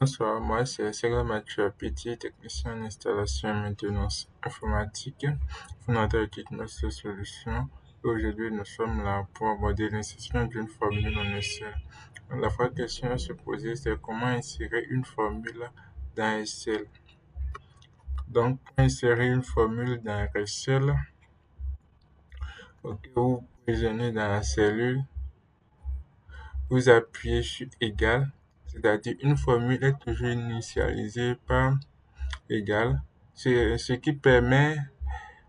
Bonsoir, moi c'est Serge Mathieu Petit, technicien en installation et maintenance informatique, fondateur de Kitmaster Solutions. Aujourd'hui, nous sommes là pour aborder l'insertion d'une formule en Excel. La vraie question à se poser, c'est comment insérer une formule dans Excel. Donc, pour insérer une formule dans Excel, vous positionnez dans la cellule, vous appuyez sur égal, c'est-à-dire une formule est toujours initialisée par égal, c'est ce qui permet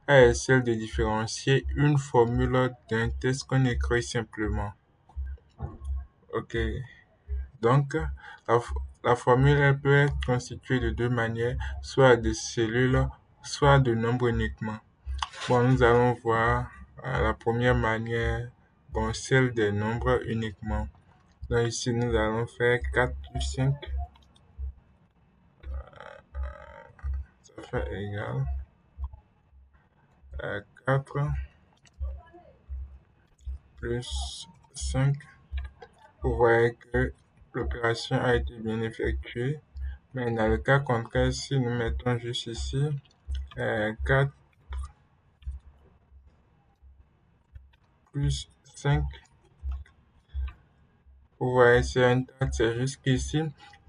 à Excel de différencier une formule d'un texte qu'on écrit simplement. Ok, donc la formule elle peut être constituée de deux manières, soit de cellules, soit de nombres uniquement. Bon, nous allons voir la première manière, bon, celle des nombres uniquement. Donc ici, nous allons faire 4 plus 5, ça fait égal à 4 plus 5. Vous voyez que l'opération a été bien effectuée. Mais dans le cas contraire, si nous mettons juste ici 4 plus 5, vous voyez c'est un tas, c'est juste qu'ici,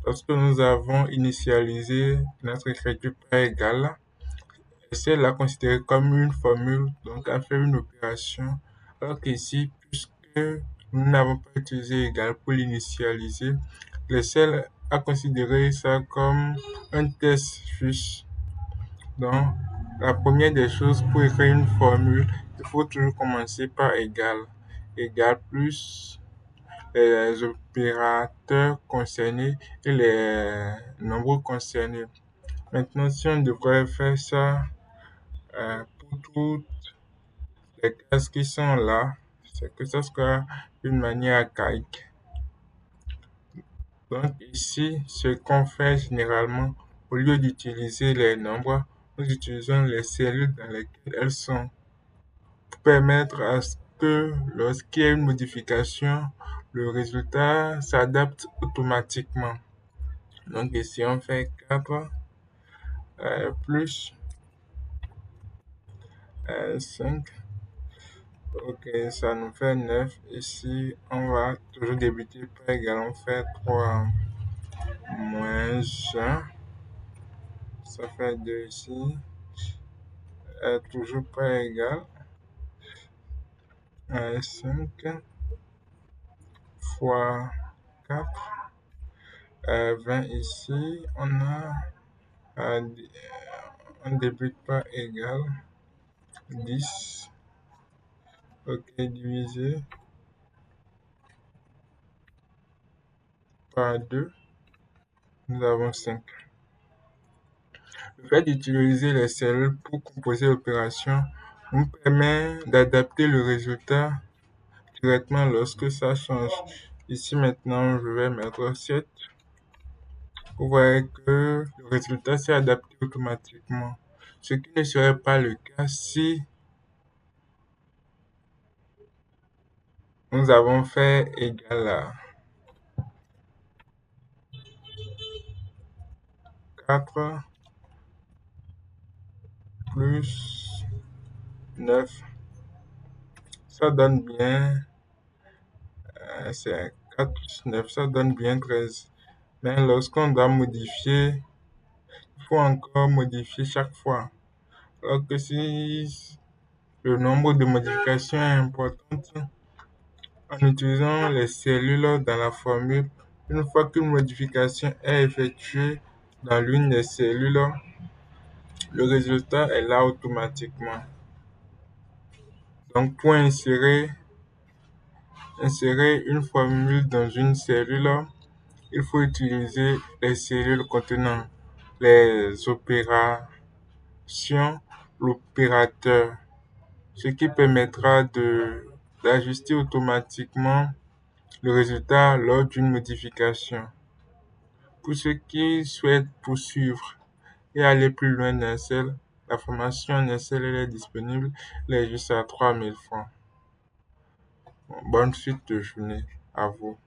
lorsque nous avons initialisé notre écriture par égal, c'est là considéré comme une formule, donc à faire une opération. Alors qu'ici, puisque nous n'avons pas utilisé égal pour l'initialiser, le ciel a considéré ça comme un test juste. Donc, la première des choses pour écrire une formule, il faut toujours commencer par égal. Égal plus les opérateurs concernés et les nombres concernés. Maintenant, si on devrait faire ça pour toutes les cases qui sont là, c'est que ça sera une manière archaïque. Donc ici, ce qu'on fait généralement, au lieu d'utiliser les nombres, nous utilisons les cellules dans lesquelles elles sont pour permettre à ce que lorsqu'il y a une modification, le résultat s'adapte automatiquement. Donc ici, on fait 4 plus 5. Ok, ça nous fait 9. Ici, on va toujours débuter par égal. On fait 3 moins 1. Ça fait 2 ici. Toujours pas égal. 5 fois 4. 20 ici. Euh, on débute par égal. 10. Ok, divisé par 2. Nous avons 5. Le fait d'utiliser les cellules pour composer l'opération nous permet d'adapter le résultat directement lorsque ça change. Ici maintenant, je vais mettre 7. Vous voyez que le résultat s'est adapté automatiquement. Ce qui ne serait pas le cas si nous avons fait égal à 4 plus 9. Ça donne bien, c'est 4 plus 9, ça donne bien 13. Mais lorsqu'on doit modifier, il faut encore modifier chaque fois. Alors que si le nombre de modifications est important, en utilisant les cellules dans la formule, une fois qu'une modification est effectuée dans l'une des cellules, le résultat est là automatiquement. Donc pour insérer une formule dans une cellule, il faut utiliser les cellules contenant les opérations, l'opérateur, ce qui permettra d'ajuster automatiquement le résultat lors d'une modification. Pour ceux qui souhaitent poursuivre et aller plus loin en Excel, la formation en Excel elle est disponible, elle est juste à 3000 francs. Bonne suite de journée à vous.